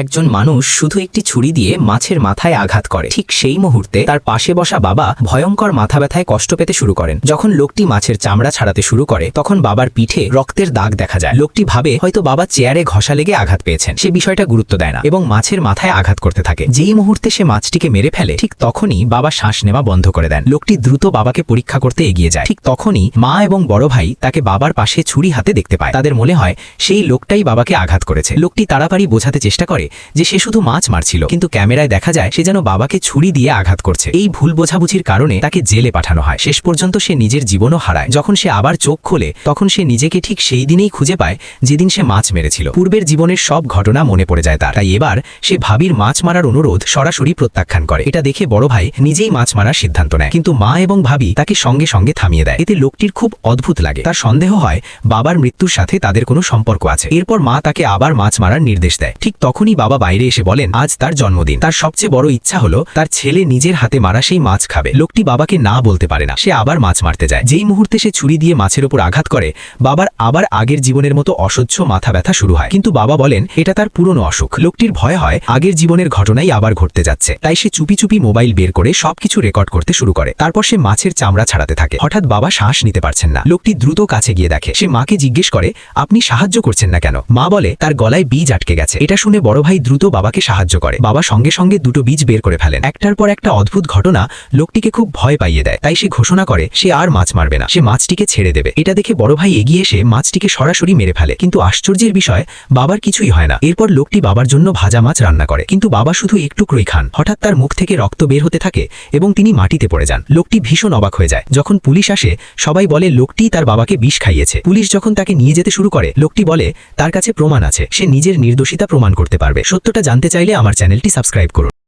একজন মানুষ শুধু একটি ছুরি দিয়ে মাছের মাথায় আঘাত করে। ঠিক সেই মুহূর্তে তার পাশে বসা বাবা ভয়ঙ্কর মাথা ব্যথায় কষ্ট পেতে শুরু করেন। যখন লোকটি মাছের চামড়া ছাড়াতে শুরু করে তখন বাবার পিঠে রক্তের দাগ দেখা যায়। লোকটি ভাবে হয়তো বাবা চেয়ারে ঘষা লেগে আঘাত পেয়েছেন। সে বিষয়টা গুরুত্ব দেয় না এবং মাছের মাথায় আঘাত করতে থাকে। যেই মুহূর্তে সে মাছটিকে মেরে ফেলে ঠিক তখনই বাবা শ্বাস নেওয়া বন্ধ করে দেন। লোকটি দ্রুত বাবাকে পরীক্ষা করতে এগিয়ে যায়। ঠিক তখনই মা এবং বড় ভাই তাকে বাবার পাশে ছুরি হাতে দেখতে পায়। তাদের মনে হয় সেই লোকটাই বাবাকে আঘাত করেছে। লোকটি তাড়াতাড়ি বোঝাতে চেষ্টা করে যে সে শুধু মাছ মারছিল, কিন্তু ক্যামেরায় দেখা যায় সে যেন বাবাকে ছুরি দিয়ে আঘাত করছে। এই ভুল বোঝাবুঝির কারণে তাকে জেলে পাঠানো হয়। শেষ পর্যন্ত সে নিজের জীবনও হারায়। যখন সে আবার চোখ খোলে তখন সে নিজেকে ঠিক সেই দিনেই খুঁজে পায় যেদিন সে মাছ মেরেছিল। পূর্বের জীবনের সব ঘটনা মনে পড়ে যায় তার। তাই এবার সে ভাবির মাছ মারার অনুরোধ সরাসরি প্রত্যাখ্যান করে। এটা দেখে বড় ভাই নিজেই মাছ মারার সিদ্ধান্ত নেয়, কিন্তু মা এবং ভাবি তাকে সঙ্গে সঙ্গে থামিয়ে দেয়। এতে লোকটির খুব অদ্ভুত লাগে। তার সন্দেহ হয় বাবার মৃত্যুর সাথে তাদের কোনো সম্পর্ক আছে। এরপর মা তাকে আবার মাছ মারার নির্দেশ দেয়। ঠিক তখনই বাবা বাইরে এসে বলেন আজ তার জন্মদিন। তার সবচেয়ে বড় ইচ্ছা হলো তার ছেলে নিজের হাতে মারা সেই মাছ খাবে। লোকটি বাবাকে না বলতে পারে না। সে আবার মাছ মারতে যায়। যেই মুহূর্তে সে ছুরি দিয়ে মাছের উপর আঘাত করে বাবার আবার আগের জীবনের মতো অসহ্য মাথা ব্যথা শুরু হয়। কিন্তু বাবা বলেন এটা তার পুরনো অসুখ। লোকটির ভয় হয় আগের জীবনের ঘটনাই আবার ঘটতে যাচ্ছে। তাই সে চুপি চুপি মোবাইল বের করে সবকিছু রেকর্ড করতে শুরু করে। তারপর সে মাছের চামড়া ছাড়াতে থাকে। হঠাৎ বাবা শ্বাস নিতে পারছেন না। লোকটি দ্রুত কাছে গিয়ে দেখে। সে মাকে জিজ্ঞেস করে আপনি সাহায্য করছেন না কেন? মা বলে তার গলায় বীজ আটকে গেছে। এটা শুনে বড় ভাই দ্রুত বাবাকে সাহায্য করে। বাবা সঙ্গে সঙ্গে দুটো বীজ বের করে ফেলেন। একটার পর একটা অদ্ভুত ঘটনা লোকটিকে খুব ভয় পাইয়ে দেয়। তাই সে ঘোষণা করে সে আর মাছ মারবে না, সে মাছটিকে ছেড়ে দেবে। এটা দেখে বড় ভাই এগিয়ে এসে মাছটিকে সরাসরি মেরে ফেলে। কিন্তু আশ্চর্যের বিষয় বাবার কিছুই হয় না। এরপর লোকটি বাবার জন্য ভাজা মাছ রান্না করে, কিন্তু বাবা শুধু একটুকরোই খান। হঠাৎ তার মুখ থেকে রক্ত বের হতে থাকে এবং তিনি মাটিতে পড়ে যান। লোকটি ভীষণ অবাক হয়ে যায়। যখন পুলিশ আসে সবাই বলে লোকটি তার বাবাকে বিষ খাইয়েছে। পুলিশ যখন তাকে নিয়ে যেতে শুরু করে লোকটি বলে তার কাছে প্রমাণ আছে, সে নিজের নির্দোষিতা প্রমাণ করতে পারবে। সত্যটা জানতে চাইলে আমার চ্যানেলটি সাবস্ক্রাইব করুন।